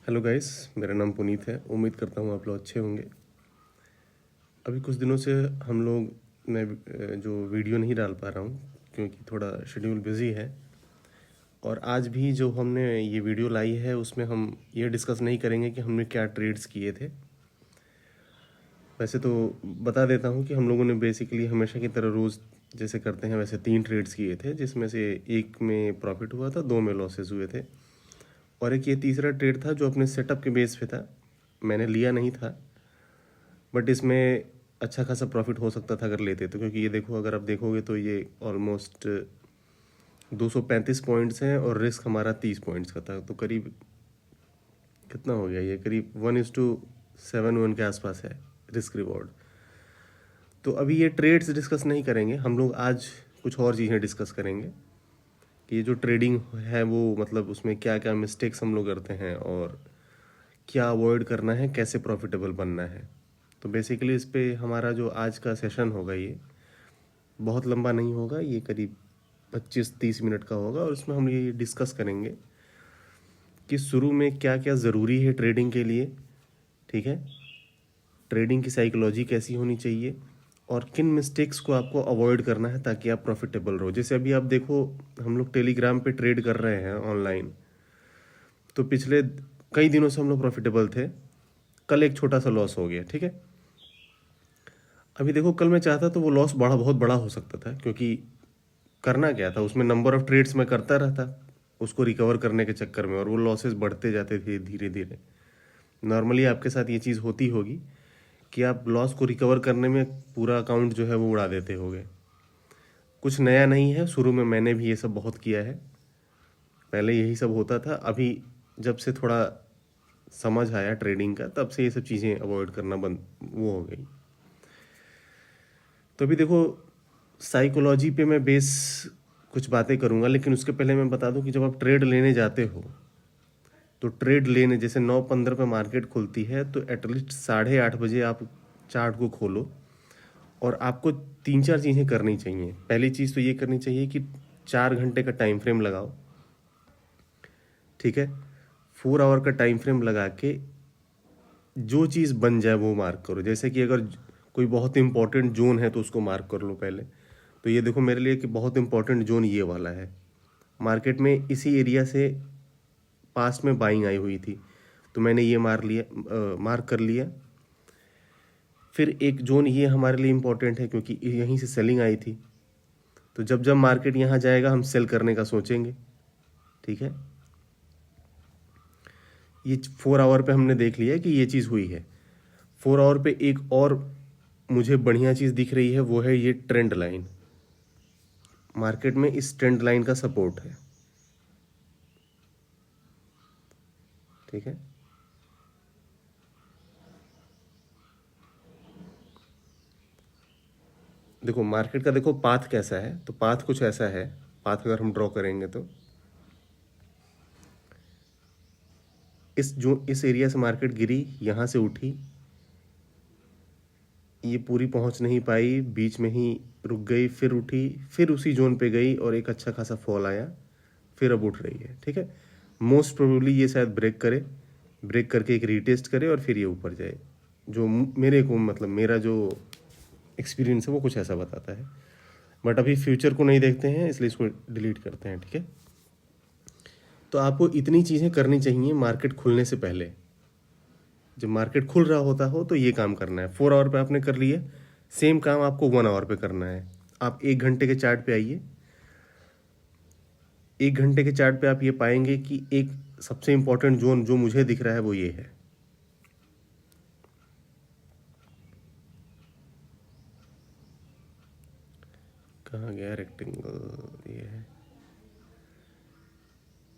Hello guys, मेरा नाम पुनीत है। उम्मीद करता हूँ आप लोग अच्छे होंगे। अभी कुछ दिनों से हम लोग मैं जो वीडियो नहीं डाल पा रहा हूँ क्योंकि थोड़ा शेड्यूल बिज़ी है। और आज भी जो हमने ये वीडियो लाई है उसमें हम ये डिस्कस नहीं करेंगे कि हमने क्या ट्रेड्स किए थे। वैसे तो बता देता हूँ कि हम लोगों ने बेसिकली हमेशा की तरह रोज़ जैसे करते हैं वैसे 3 ट्रेड्स किए थे, जिसमें से एक में प्रॉफिट हुआ था, 2 में लॉसेस हुए थे और एक ये तीसरा ट्रेड था जो अपने सेटअप के बेस पे था। मैंने लिया नहीं था, बट इसमें अच्छा खासा प्रॉफिट हो सकता था अगर लेते तो, क्योंकि ये देखो, अगर आप देखोगे तो ये ऑलमोस्ट 235 पॉइंट्स हैं और रिस्क हमारा 30 पॉइंट्स का था। तो करीब कितना हो गया, ये करीब 1:7 के आसपास है रिस्क रिवॉर्ड। तो अभी ये ट्रेड्स डिस्कस नहीं करेंगे हम लोग, आज कुछ और चीज़ें डिस्कस करेंगे कि ये जो ट्रेडिंग है वो मतलब उसमें क्या क्या मिस्टेक्स हम लोग करते हैं और क्या अवॉइड करना है, कैसे प्रॉफिटेबल बनना है। तो बेसिकली इस पे हमारा जो आज का सेशन होगा ये बहुत लंबा नहीं होगा, ये करीब 25-30 मिनट का होगा और इसमें हम ये डिस्कस करेंगे कि शुरू में क्या क्या ज़रूरी है ट्रेडिंग के लिए, ठीक है, ट्रेडिंग की साइकोलॉजी कैसी होनी चाहिए और किन मिस्टेक्स को आपको अवॉइड करना है ताकि आप प्रॉफिटेबल रहो। जैसे अभी आप देखो, हम लोग टेलीग्राम पे ट्रेड कर रहे हैं ऑनलाइन, तो पिछले कई दिनों से हम लोग प्रॉफिटेबल थे। कल एक छोटा सा लॉस हो गया, ठीक है। अभी देखो, कल मैं चाहता तो वो लॉस बहुत बड़ा हो सकता था, क्योंकि करना क्या था उसमें, नंबर ऑफ ट्रेड्स मैं करता रहता उसको रिकवर करने के चक्कर में, और वो लॉसेस बढ़ते जाते थे धीरे धीरे। नॉर्मली आपके साथ ये चीज़ होती होगी कि आप लॉस को रिकवर करने में पूरा अकाउंट जो है वो उड़ा देते होगे। कुछ नया नहीं है, शुरू में मैंने भी ये सब बहुत किया है, पहले यही सब होता था। अभी जब से थोड़ा समझ आया ट्रेडिंग का, तब से ये सब चीज़ें अवॉइड करना बंद वो हो गई। तो अभी देखो, साइकोलॉजी पे मैं बेस कुछ बातें करूंगा, लेकिन उसके पहले मैं बता दूं कि जब आप ट्रेड लेने जाते हो तो ट्रेड लेने जैसे 9:15 पे मार्केट खुलती है, तो एटलीस्ट 8:30 बजे आप चार्ट को खोलो और आपको 3-4 चीज़ें करनी चाहिए। पहली चीज़ तो ये करनी चाहिए कि 4 घंटे का टाइम फ्रेम लगाओ, ठीक है। 4 आवर का टाइम फ्रेम लगा के जो चीज़ बन जाए वो मार्क करो। जैसे कि अगर कोई बहुत इंपॉर्टेंट जोन है तो उसको मार्क कर लो पहले। तो ये देखो मेरे लिए कि बहुत इंपॉर्टेंट जोन ये वाला है, मार्केट में इसी एरिया से पास्ट में बाइंग आई हुई थी, तो मैंने ये मार्क कर लिया। फिर एक जोन ये हमारे लिए इम्पोर्टेंट है क्योंकि यहीं से सेलिंग आई थी, तो जब जब मार्केट यहाँ जाएगा हम सेल करने का सोचेंगे, ठीक है। ये 4 आवर पे हमने देख लिया कि ये चीज़ हुई है। 4 आवर पे एक और मुझे बढ़िया चीज़ दिख रही है, वो है ये ट्रेंड लाइन। मार्केट में इस ट्रेंड लाइन का सपोर्ट है, ठीक है। देखो मार्केट का देखो पाथ कैसा है, तो पाथ कुछ ऐसा है। पाथ अगर हम ड्रॉ करेंगे तो इस एरिया से मार्केट गिरी, यहाँ से उठी, ये पूरी पहुंच नहीं पाई, बीच में ही रुक गई, फिर उठी, फिर उसी जोन पे गई और एक अच्छा खासा फॉल आया, फिर अब उठ रही है, ठीक है। मोस्ट प्रोबेबली ये शायद ब्रेक करे, ब्रेक करके एक रीटेस्ट करे और फिर ये ऊपर जाए। जो मेरे को मतलब मेरा जो एक्सपीरियंस है वो कुछ ऐसा बताता है। बट अभी फ्यूचर को नहीं देखते हैं, इसलिए इसको डिलीट करते हैं, ठीक है। तो आपको इतनी चीज़ें करनी चाहिए मार्केट खुलने से पहले। जब मार्केट खुल रहा होता हो तो ये काम करना है। 4 आवर पे आपने कर लिया, सेम काम आपको 1 आवर पे करना है। आप 1 घंटे के चार्ट पे आइए, 1 घंटे के चार्ट पे आप ये पाएंगे कि एक सबसे इंपॉर्टेंट जोन जो मुझे दिख रहा है वो ये है। कहाँ गया रेक्टेंगल, ये है।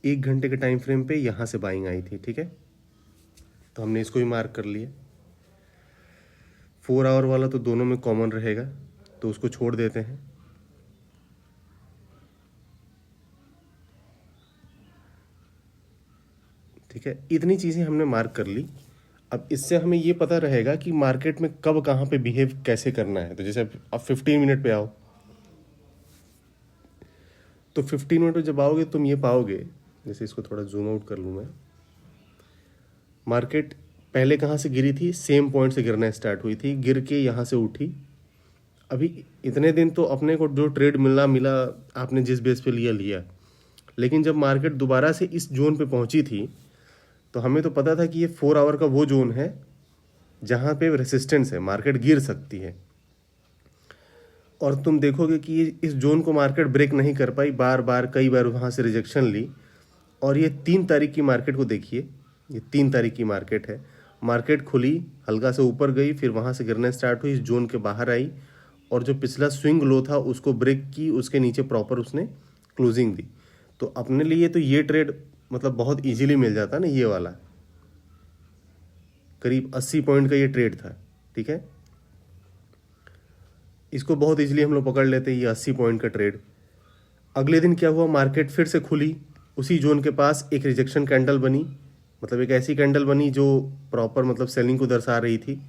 1 घंटे के टाइम फ्रेम पे यहाँ से बाइंग आई थी, ठीक है, तो हमने इसको भी मार्क कर लिया। 4 आवर वाला तो दोनों में कॉमन रहेगा, तो उसको छोड़ देते हैं। ठीक है, इतनी चीज़ें हमने मार्क कर ली। अब इससे हमें ये पता रहेगा कि मार्केट में कब कहाँ पे बिहेव कैसे करना है। तो जैसे अब 15 मिनट पे आओ, तो 15 मिनट पे जब आओगे तुम ये पाओगे, जैसे इसको थोड़ा जूम आउट कर लूँ मैं, मार्केट पहले कहाँ से गिरी थी, सेम पॉइंट से गिरना स्टार्ट हुई थी, गिर के यहाँ से उठी। अभी इतने दिन तो अपने को जो ट्रेड मिला आपने जिस बेस पे लिया, लेकिन जब मार्केट दोबारा से इस जोन पे पहुंची थी तो हमें तो पता था कि ये 4 आवर का वो जोन है जहाँ पे रेसिस्टेंस है, मार्केट गिर सकती है। और तुम देखोगे कि इस जोन को मार्केट ब्रेक नहीं कर पाई, कई बार वहाँ से रिजेक्शन ली। और ये 3 तारीख की मार्केट को देखिए, ये 3 तारीख की मार्केट है। मार्केट खुली, हल्का से ऊपर गई, फिर वहाँ से गिरना स्टार्ट हुई, इस जोन के बाहर आई और जो पिछला स्विंग लो था उसको ब्रेक की, उसके नीचे प्रॉपर उसने क्लोजिंग दी। तो अपने लिए तो ये ट्रेड मतलब बहुत इजीली मिल जाता ना, ये वाला करीब 80 पॉइंट का ये ट्रेड था, ठीक है। इसको बहुत इजीली हम लोग पकड़ लेते, ये 80 पॉइंट का ट्रेड। अगले दिन क्या हुआ, मार्केट फिर से खुली, उसी जोन के पास एक रिजेक्शन कैंडल बनी, मतलब एक ऐसी कैंडल बनी जो प्रॉपर मतलब सेलिंग को दर्शा रही थी।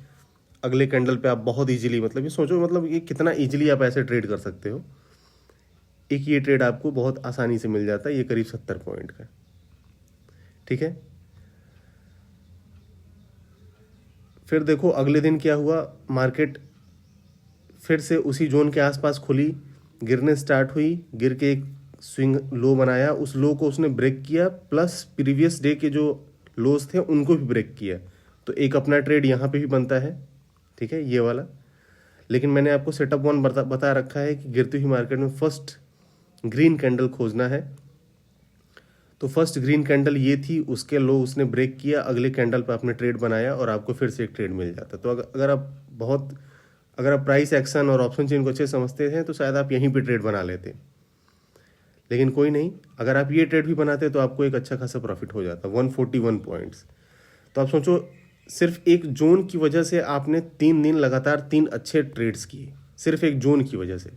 अगले कैंडल पे आप बहुत इजीली, मतलब ये सोचो मतलब ये कितना इजीली आप ऐसे ट्रेड कर सकते हो। एक ये ट्रेड आपको बहुत आसानी से मिल जाता है, ये करीब 70 पॉइंट का, ठीक है। फिर देखो अगले दिन क्या हुआ, मार्केट फिर से उसी जोन के आसपास खुली, गिरने स्टार्ट हुई, गिर के एक स्विंग लो बनाया, उस लो को उसने ब्रेक किया, प्लस प्रीवियस डे के जो लोज थे उनको भी ब्रेक किया। तो एक अपना ट्रेड यहाँ पे भी बनता है, ठीक है, ये वाला। लेकिन मैंने आपको सेटअप 1 बता रखा है कि गिरती हुई मार्केट में फर्स्ट ग्रीन कैंडल खोजना है। तो फर्स्ट ग्रीन कैंडल ये थी, उसके लो उसने ब्रेक किया, अगले कैंडल पे आपने ट्रेड बनाया और आपको फिर से एक ट्रेड मिल जाता। तो अगर आप प्राइस एक्शन और ऑप्शन चेन को अच्छे समझते हैं तो शायद आप यहीं पे ट्रेड बना लेते, लेकिन कोई नहीं, अगर आप ये ट्रेड भी बनाते तो आपको एक अच्छा खासा प्रॉफिट हो जाता, 141 पॉइंट्स। तो आप सोचो सिर्फ एक जोन की वजह से आपने 3 दिन लगातार 3 अच्छे ट्रेड्स किए, सिर्फ एक जोन की वजह से।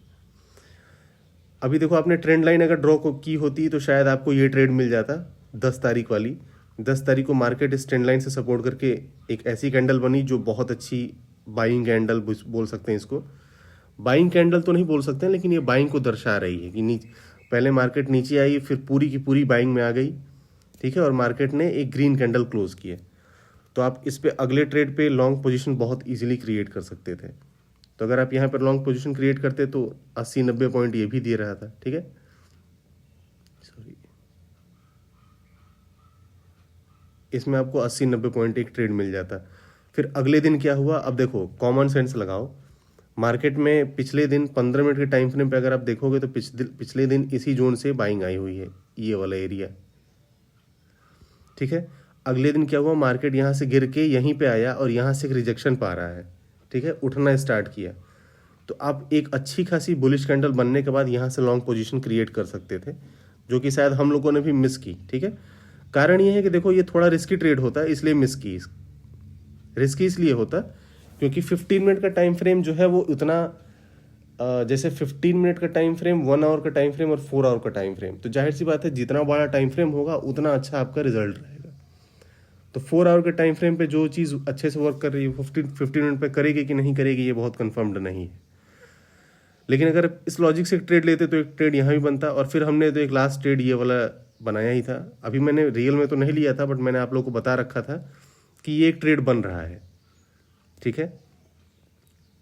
अभी देखो आपने ट्रेंड लाइन अगर ड्रॉ की होती तो शायद आपको ये ट्रेड मिल जाता 10 तारीख वाली। 10 तारीख को मार्केट इस ट्रेंड लाइन से सपोर्ट करके एक ऐसी कैंडल बनी जो बहुत अच्छी बाइंग कैंडल बोल सकते हैं इसको। बाइंग कैंडल तो नहीं बोल सकते हैं, लेकिन ये बाइंग को दर्शा रही है कि पहले मार्केट नीचे आई, फिर पूरी की पूरी बाइंग में आ गई, ठीक है, और मार्केट ने एक ग्रीन कैंडल क्लोज किए। तो आप इस पे अगले ट्रेड पे लॉन्ग पोजीशन बहुत इजीली क्रिएट कर सकते थे। तो अगर आप यहाँ पर लॉन्ग पोजीशन क्रिएट करते तो 80-90 पॉइंट ये भी दे रहा था, ठीक है। सॉरी, इसमें आपको 80-90 पॉइंट एक ट्रेड मिल जाता। फिर अगले दिन क्या हुआ, अब देखो कॉमन सेंस लगाओ। मार्केट में पिछले दिन 15 मिनट के टाइम फ्रेम पे अगर आप देखोगे तो पिछले दिन इसी जोन से बाइंग आई हुई है, ये वाला एरिया, ठीक है। अगले दिन क्या हुआ, मार्केट यहाँ से गिर के यहीं पे आया और यहाँ से एक रिजेक्शन पा रहा है, ठीक है, उठना स्टार्ट किया। तो आप एक अच्छी खासी बुलिश कैंडल बनने के बाद यहाँ से लॉन्ग पोजीशन क्रिएट कर सकते थे, जो कि शायद हम लोगों ने भी मिस की, ठीक है। कारण ये है कि देखो ये थोड़ा रिस्की ट्रेड होता है, इसलिए मिस की। रिस्की इसलिए होता क्योंकि 15 मिनट का टाइम फ्रेम जो है वो उतना जैसे 15 मिनट का टाइम फ्रेम, 1 आवर का टाइम फ्रेम और 4 आवर का टाइम फ्रेम, तो जाहिर सी बात है जितना बड़ा टाइम फ्रेम होगा उतना अच्छा आपका रिजल्ट रहेगा। तो 4 आवर के टाइम फ्रेम पे जो चीज़ अच्छे से वर्क कर रही है 15 मिनट पे करेगी कि नहीं करेगी ये बहुत कंफर्म्ड नहीं है। लेकिन अगर इस लॉजिक से ट्रेड लेते तो एक ट्रेड यहाँ भी बनता, और फिर हमने तो एक लास्ट ट्रेड ये वाला बनाया ही था। अभी मैंने रियल में तो नहीं लिया था, बट मैंने आप लोगों को बता रखा था कि ये एक ट्रेड बन रहा है, ठीक है।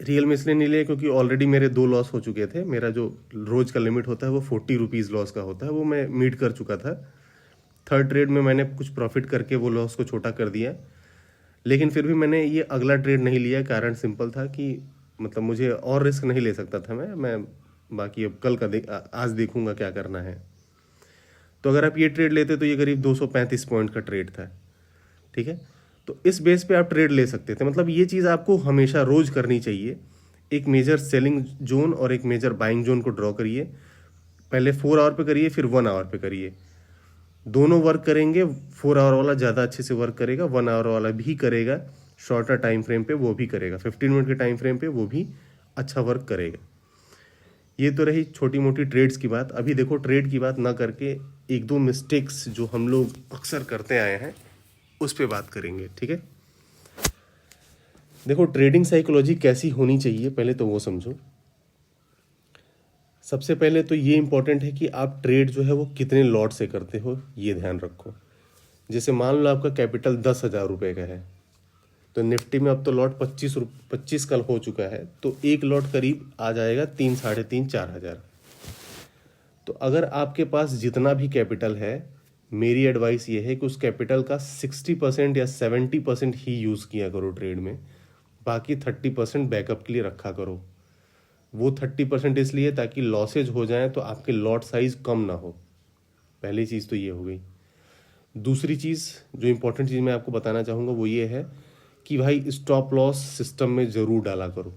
रियल में इसलिए नहीं लिया क्योंकि ऑलरेडी मेरे 2 लॉस हो चुके थे। मेरा जो रोज का लिमिट होता है वो 40 रुपीज़ लॉस का होता है, वो मैं मीट कर चुका था। थर्ड ट्रेड में मैंने कुछ प्रॉफिट करके वो लॉस को छोटा कर दिया, लेकिन फिर भी मैंने ये अगला ट्रेड नहीं लिया। कारण सिंपल था कि मतलब मुझे और रिस्क नहीं ले सकता था मैं बाकी अब कल का आज देखूंगा क्या करना है। तो अगर आप ये ट्रेड लेते तो ये करीब 235 पॉइंट का ट्रेड था, ठीक है। तो इस बेस पे आप ट्रेड ले सकते थे। मतलब ये चीज़ आपको हमेशा रोज करनी चाहिए। एक मेजर सेलिंग जोन और एक मेजर बाइंग जोन को ड्रॉ करिए। पहले 4 आवर पे करिए, फिर 1 आवर पे करिए। दोनों वर्क करेंगे। 4 आवर वाला ज़्यादा अच्छे से वर्क करेगा, 1 आवर वाला भी करेगा, शॉर्टर टाइम फ्रेम पे वो भी करेगा, 15 मिनट के टाइम फ्रेम पे वो भी अच्छा वर्क करेगा। ये तो रही छोटी मोटी ट्रेड्स की बात। अभी देखो ट्रेड की बात ना करके 1-2 मिस्टेक्स जो हम लोग अक्सर करते आए हैं उस पर बात करेंगे, ठीक है। देखो ट्रेडिंग साइकोलॉजी कैसी होनी चाहिए पहले तो वो समझो। सबसे पहले तो ये इंपॉर्टेंट है कि आप ट्रेड जो है वो कितने लॉट से करते हो, ये ध्यान रखो। जैसे मान लो आपका कैपिटल 10,000 रुपये का है, तो निफ्टी में अब तो लॉट 25 कल हो चुका है, तो एक लॉट करीब आ जाएगा 3, साढ़े 3, 4,000। तो अगर आपके पास जितना भी कैपिटल है, मेरी एडवाइस ये है कि उस कैपिटल का 60% या 70% ही यूज़ किया करो ट्रेड में, बाकी 30% बैकअप के लिए रखा करो। वो 30% इसलिए ताकि लॉसेज हो जाएं तो आपके लॉट साइज कम ना हो। पहली चीज़ तो ये हो गई। दूसरी चीज़, जो इम्पोर्टेंट चीज़ मैं आपको बताना चाहूँगा वो ये है कि भाई स्टॉप लॉस सिस्टम में ज़रूर डाला करो।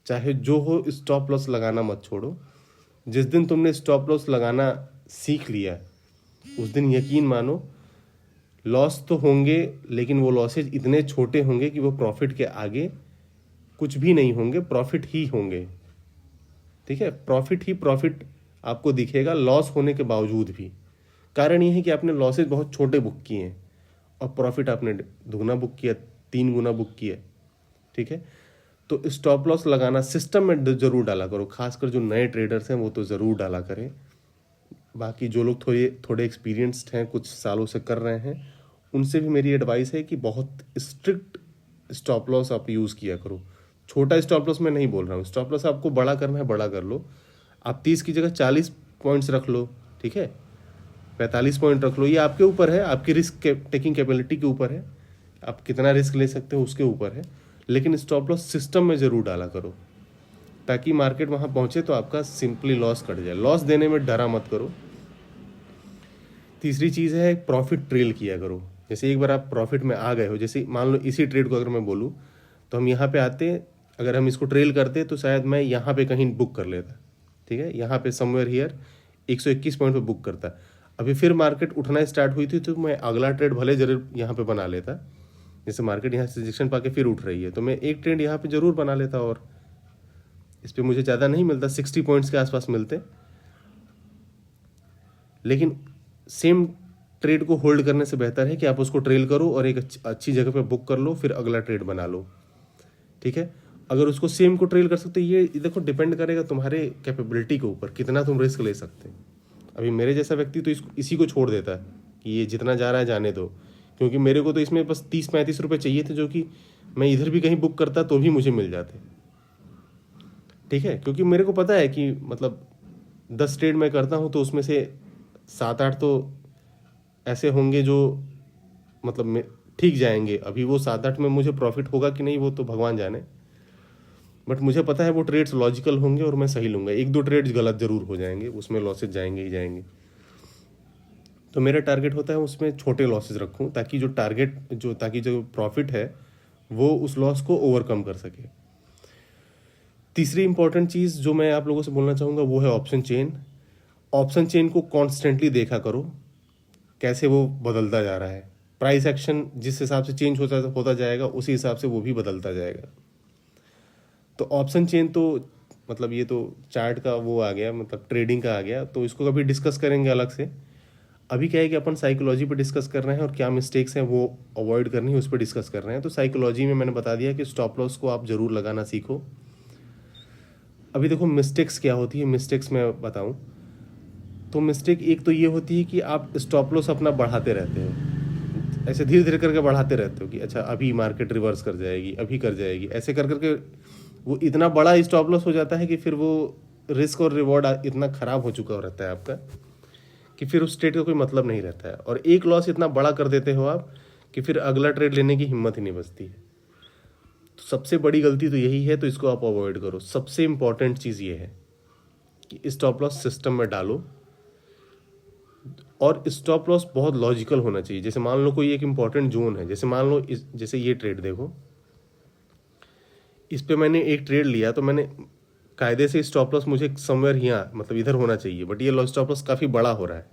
चाहे जो हो, स्टॉप लॉस लगाना मत छोड़ो। जिस दिन तुमने स्टॉप लॉस लगाना सीख लिया, उस दिन यकीन मानो लॉस तो होंगे, लेकिन वो लॉसेज इतने छोटे होंगे कि वो प्रॉफिट के आगे कुछ भी नहीं होंगे, प्रॉफिट ही होंगे। ठीक है, प्रॉफिट ही प्रॉफिट आपको दिखेगा लॉस होने के बावजूद भी। कारण ये है कि आपने लॉसेज बहुत छोटे बुक किए हैं और प्रॉफिट आपने दुगना बुक किया, 3 गुना बुक किया। ठीक है, तो स्टॉप लॉस लगाना सिस्टम में जरूर डाला करो, खासकर जो नए ट्रेडर्स हैं वो तो ज़रूर डाला करें। बाकी जो लोग थोड़े एक्सपीरियंस्ड हैं, कुछ सालों से कर रहे हैं, उनसे भी मेरी एडवाइस है कि बहुत स्ट्रिक्ट स्टॉप लॉस आप यूज़ किया करो। छोटा स्टॉप लॉस मैं नहीं बोल रहा हूँ, स्टॉप लॉस आपको बड़ा करना है बड़ा कर लो। आप 30 की जगह 40 पॉइंट्स रख लो, ठीक है, 45 पॉइंट रख लो। ये आपके ऊपर है, आपकी रिस्क टेकिंग कैपेबिलिटी के ऊपर है, आप कितना रिस्क ले सकते हो उसके ऊपर है। लेकिन स्टॉप लॉस सिस्टम में ज़रूर डाला करो ताकि मार्केट वहाँ पहुँचे तो आपका सिंपली लॉस कट जाए। लॉस देने में डरा मत करो। तीसरी चीज़ है प्रॉफिट ट्रेल किया करो। जैसे एक बार आप प्रॉफिट में आ गए हो, जैसे मान लो इसी ट्रेड को अगर मैं बोलूँ तो हम यहाँ पे आते, अगर हम इसको ट्रेल करते तो शायद मैं यहाँ पे कहीं बुक कर लेता। ठीक है, यहाँ पे समवेयर हियर 121 पॉइंट पे बुक करता। अभी फिर मार्केट उठना स्टार्ट हुई थी तो मैं अगला ट्रेड भले जरूर यहाँ पे बना लेता। जैसे मार्केट यहाँ से रिजेक्शन पा के फिर उठ रही है तो मैं एक ट्रेड यहाँ पे जरूर बना लेता, और इस पर मुझे ज़्यादा नहीं मिलता, 60 पॉइंट्स के आसपास मिलते। लेकिन सेम ट्रेड को होल्ड करने से बेहतर है कि आप उसको ट्रेल करो और एक अच्छी जगह पे बुक कर लो, फिर अगला ट्रेड बना लो। ठीक है, अगर उसको सेम को ट्रेल कर सकते, ये देखो डिपेंड करेगा तुम्हारे कैपेबिलिटी के ऊपर, कितना तुम रिस्क ले सकते हैं। अभी मेरे जैसा व्यक्ति तो इसी को छोड़ देता है कि ये जितना जा रहा है जाने दो, क्योंकि मेरे को तो इसमें बस 30-35 रुपये चाहिए थे, जो कि मैं इधर भी कहीं बुक करता तो भी मुझे मिल जाते। ठीक है, क्योंकि मेरे को पता है कि मतलब 10 ट्रेड मैं करता हूँ तो उसमें से 7-8 तो ऐसे होंगे जो मतलब ठीक जाएंगे। अभी वो 7-8 में मुझे प्रॉफिट होगा कि नहीं वो तो भगवान जाने, बट मुझे पता है वो ट्रेड्स लॉजिकल होंगे और मैं सही लूँगा। 1-2 ट्रेड्स गलत जरूर हो जाएंगे, उसमें लॉसेज जाएंगे ही जाएंगे। तो मेरा टारगेट होता है उसमें छोटे लॉसेज रखूँ ताकि जो प्रॉफिट है वो उस लॉस को ओवरकम कर सके। तीसरी इंपॉर्टेंट चीज़ जो मैं आप लोगों से बोलना चाहूँगा वो है ऑप्शन चेन। ऑप्शन चेन को कॉन्स्टेंटली देखा करो कैसे वो बदलता जा रहा है। प्राइस एक्शन जिस हिसाब से चेंज होता जाएगा उसी हिसाब से वो भी बदलता जाएगा। तो ऑप्शन चेन तो मतलब ये तो चार्ट का वो आ गया, मतलब ट्रेडिंग का आ गया, तो इसको कभी डिस्कस करेंगे अलग से। अभी क्या है कि अपन साइकोलॉजी पे डिस्कस कर रहे हैं और क्या मिस्टेक्स हैं वो अवॉइड करनी है उस पर डिस्कस कर रहे हैं। तो साइकोलॉजी में मैंने बता दिया कि स्टॉप लॉस को आप ज़रूर लगाना सीखो। अभी देखो मिस्टेक्स क्या होती है, मिस्टेक्स मैं बताऊं तो मिस्टेक एक तो ये होती है कि आप स्टॉप लॉस अपना बढ़ाते रहते हो, ऐसे धीरे धीरे करके बढ़ाते रहते हो कि अच्छा अभी मार्केट रिवर्स कर जाएगी, अभी कर जाएगी, ऐसे कर करके वो इतना बड़ा स्टॉप लॉस हो जाता है कि फिर वो रिस्क और रिवॉर्ड इतना ख़राब हो चुका रहता है आपका कि फिर उस ट्रेड का कोई मतलब नहीं रहता है। और एक लॉस इतना बड़ा कर देते हो आप कि फिर अगला ट्रेड लेने की हिम्मत ही नहीं बचती है। तो सबसे बड़ी गलती तो यही है, तो इसको आप अवॉइड करो। सबसे इंपॉर्टेंट चीज़ ये है कि स्टॉप लॉस सिस्टम में डालो, और स्टॉप लॉस बहुत लॉजिकल होना चाहिए। जैसे मान लो कोई एक इंपॉर्टेंट जोन है, जैसे मान लो जैसे ये ट्रेड देखो, इस पे मैंने एक ट्रेड लिया तो मैंने कायदे से स्टॉप लॉस मुझे समवेयर यहाँ मतलब इधर होना चाहिए, बट ये स्टॉप लॉस काफ़ी बड़ा हो रहा है,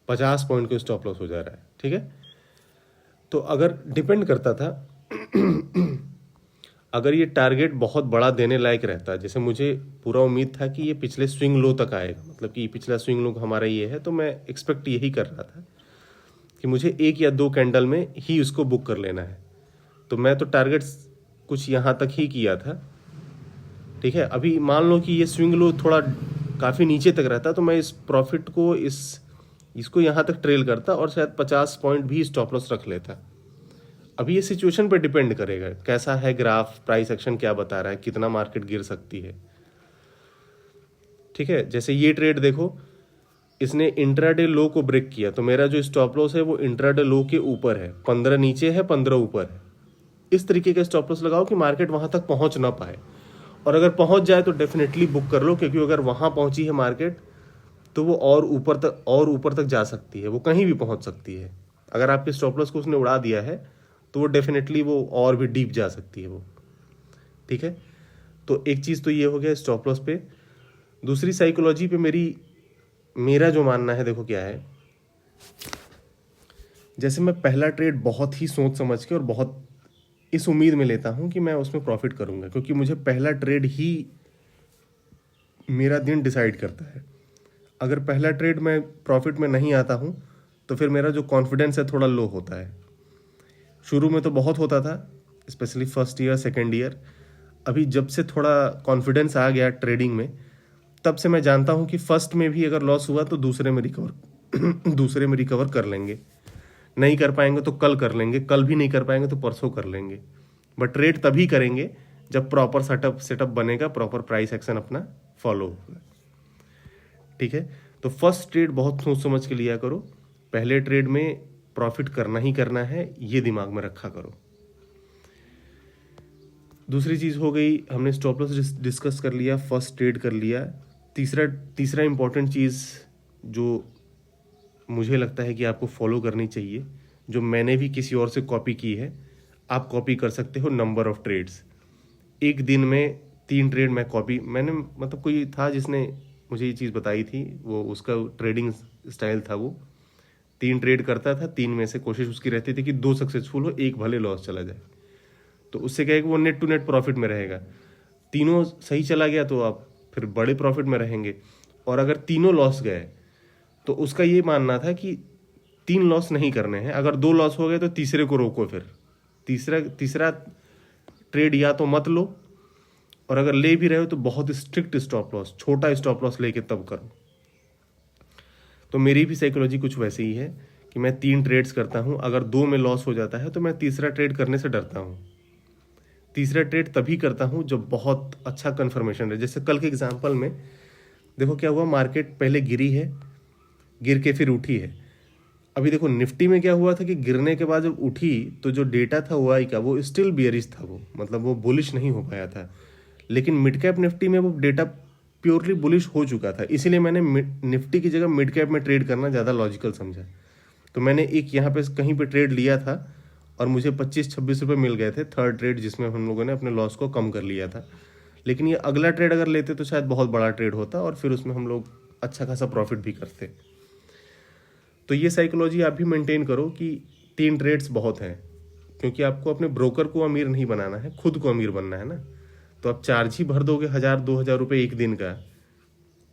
50 पॉइंट का स्टॉप लॉस हो जा रहा है। ठीक है, तो अगर डिपेंड करता था अगर ये टारगेट बहुत बड़ा देने लायक रहता, जैसे मुझे पूरा उम्मीद था कि ये पिछले स्विंग लो तक आएगा, मतलब कि पिछला स्विंग लो हमारा ये है, तो मैं एक्सपेक्ट यही कर रहा था कि मुझे 1 या 2 कैंडल में ही उसको बुक कर लेना है। तो मैं तो टारगेट कुछ यहाँ तक ही किया था। ठीक है, अभी मान लो कि ये स्विंग लो थोड़ा काफ़ी नीचे तक रहता तो मैं इस प्रॉफिट को इस इसको यहाँ तक ट्रेल करता और शायद 50 पॉइंट भी स्टॉप लॉस रख लेता। अभी ये सिचुएशन पे डिपेंड करेगा, कैसा है ग्राफ, प्राइस एक्शन क्या बता रहा है, कितना मार्केट गिर सकती है। ठीक है, जैसे ये ट्रेड देखो, इसने इंट्राडे लो को ब्रेक किया, तो मेरा जो स्टॉप लॉस है वो इंट्राडे लो के ऊपर है, 15 नीचे है, 15 ऊपर है। इस तरीके का स्टॉप लॉस लगाओ कि मार्केट वहां तक पहुंच ना पाए, और अगर पहुंच जाए तो डेफिनेटली बुक कर लो, क्योंकि अगर वहां पहुंची है मार्केट तो वो और ऊपर तक जा सकती है, वो कहीं भी पहुंच सकती है। अगर आपके स्टॉप लॉस को उसने उड़ा दिया है तो वो डेफिनेटली वो और भी डीप जा सकती है वो। ठीक है, तो एक चीज़ तो ये हो गया स्टॉप लॉस पे। दूसरी साइकोलॉजी पे मेरा जो मानना है, देखो क्या है, जैसे मैं पहला ट्रेड बहुत ही सोच समझ के और बहुत इस उम्मीद में लेता हूं कि मैं उसमें प्रॉफिट करूंगा, क्योंकि मुझे पहला ट्रेड ही मेरा दिन डिसाइड करता है। अगर पहला ट्रेड मैं प्रॉफिट में नहीं आता हूं तो फिर मेरा जो कॉन्फिडेंस है थोड़ा लो होता है। शुरू में तो बहुत होता था, specially first year second year. अभी जब से थोड़ा कॉन्फिडेंस आ गया ट्रेडिंग में, तब से मैं जानता हूं कि फर्स्ट में भी अगर लॉस हुआ तो दूसरे में रिकवर कर लेंगे। नहीं कर पाएंगे तो कल कर लेंगे, कल भी नहीं कर पाएंगे तो परसों कर लेंगे, बट ट्रेड तभी करेंगे जब प्रॉपर सेटअप बनेगा, प्रॉपर प्राइस एक्शन अपना फॉलो होगा। ठीक है, तो फर्स्ट ट्रेड बहुत सोच समझ के लिया करो, पहले ट्रेड में प्रॉफिट करना ही करना है, ये दिमाग में रखा करो। दूसरी चीज हो गई, हमने स्टॉप लॉस डिस्कस कर लिया, फर्स्ट ट्रेड कर लिया। तीसरा इंपॉर्टेंट चीज जो मुझे लगता है कि आपको फॉलो करनी चाहिए, जो मैंने भी किसी और से कॉपी की है, आप कॉपी कर सकते हो, नंबर ऑफ ट्रेड्स। एक दिन में 3 ट्रेड मैंने मतलब कोई था जिसने मुझे ये चीज़ बताई थी, वो उसका ट्रेडिंग स्टाइल था, वो 3 ट्रेड करता था, 3 में से कोशिश उसकी रहती थी कि 2 सक्सेसफुल हो, 1 भले लॉस चला जाए। तो उससे क्या है कि वो नेट टू नेट प्रॉफिट में रहेगा। तीनों सही चला गया तो आप फिर बड़े प्रॉफिट में रहेंगे, और अगर तीनों लॉस गए तो उसका ये मानना था कि 3 लॉस नहीं करने हैं, अगर 2 लॉस हो गए तो तीसरे को रोको, फिर तीसरा ट्रेड या तो मत लो, और अगर ले भी रहे हो तो बहुत स्ट्रिक्ट स्टॉप लॉस, छोटा स्टॉप लॉस लेके तब करो। तो मेरी भी साइकोलॉजी कुछ वैसे ही है कि मैं 3 ट्रेड्स करता हूं, अगर 2 में लॉस हो जाता है तो मैं तीसरा ट्रेड करने से डरता हूं। तीसरा ट्रेड तभी करता हूं जब बहुत अच्छा कंफर्मेशन है। जैसे कल के एग्जांपल में देखो क्या हुआ, मार्केट पहले गिरी है, गिर के फिर उठी है। अभी देखो निफ्टी में क्या हुआ था कि गिरने के बाद जब उठी तो जो डेटा था ओआई का वो स्टिल बियरिश था, वो मतलब वो बुलिश नहीं हो पाया था। लेकिन मिड कैप निफ्टी में वो डेटा प्योरली बुलिश हो चुका था, इसीलिए मैंने निफ्टी की जगह मिड कैप में ट्रेड करना ज़्यादा लॉजिकल समझा। तो मैंने एक यहाँ पे कहीं पे ट्रेड लिया था और मुझे 25-26 रुपये मिल गए थे, थर्ड ट्रेड, जिसमें हम लोगों ने अपने लॉस को कम कर लिया था। लेकिन ये अगला ट्रेड अगर लेते तो शायद बहुत बड़ा ट्रेड होता और फिर उसमें हम लोग अच्छा खासा प्रॉफिट भी करते। तो ये साइकोलॉजी आप भी मेंटेन करो कि 3 ट्रेड्स बहुत हैं, क्योंकि आपको अपने ब्रोकर को अमीर नहीं बनाना है, खुद को अमीर बनना है ना। तो आप चार्ज ही भर दोगे 1000-2000 रुपये एक दिन का,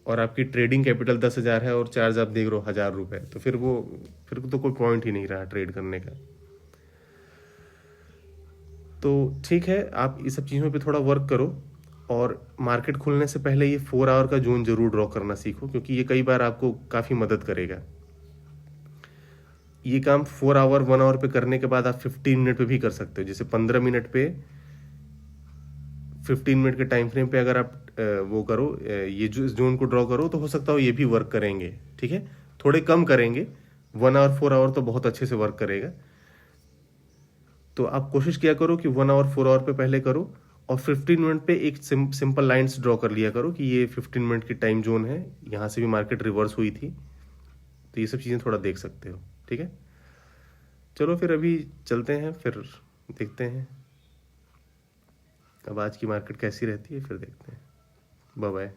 और आपकी ट्रेडिंग कैपिटल 10,000 है और चार्ज आप देख रहे हो 1000 रुपये, तो फिर तो कोई पॉइंट ही नहीं रहा ट्रेड करने का। तो ठीक है, आप इस सब चीज़ों पे थोड़ा वर्क करो, और मार्केट खुलने से पहले ये 4 आवर का जोन जरूर ड्रॉ करना सीखो, क्योंकि ये कई बार आपको काफ़ी मदद करेगा। ये काम 4 आवर 1 आवर पे करने के बाद आप 15 मिनट पे भी कर सकते हो। जैसे 15 मिनट पे 15 मिनट के टाइम फ्रेम पे अगर आप वो करो, ये जो इस जोन को ड्रॉ करो, तो हो सकता हो ये भी वर्क करेंगे। ठीक है, थोड़े कम करेंगे, 1 आवर 4 आवर तो बहुत अच्छे से वर्क करेगा। तो आप कोशिश किया करो कि 1 आवर 4 आवर पे पहले करो, और 15 मिनट पे एक सिंपल लाइंस ड्रॉ कर लिया करो कि ये 15 मिनट की टाइम जोन है, यहाँ से भी मार्केट रिवर्स हुई थी। तो ये सब चीज़ें थोड़ा देख सकते हो। ठीक है, चलो फिर अभी चलते हैं, फिर देखते हैं अब आज की मार्केट कैसी रहती है, फिर देखते हैं। Bye bye.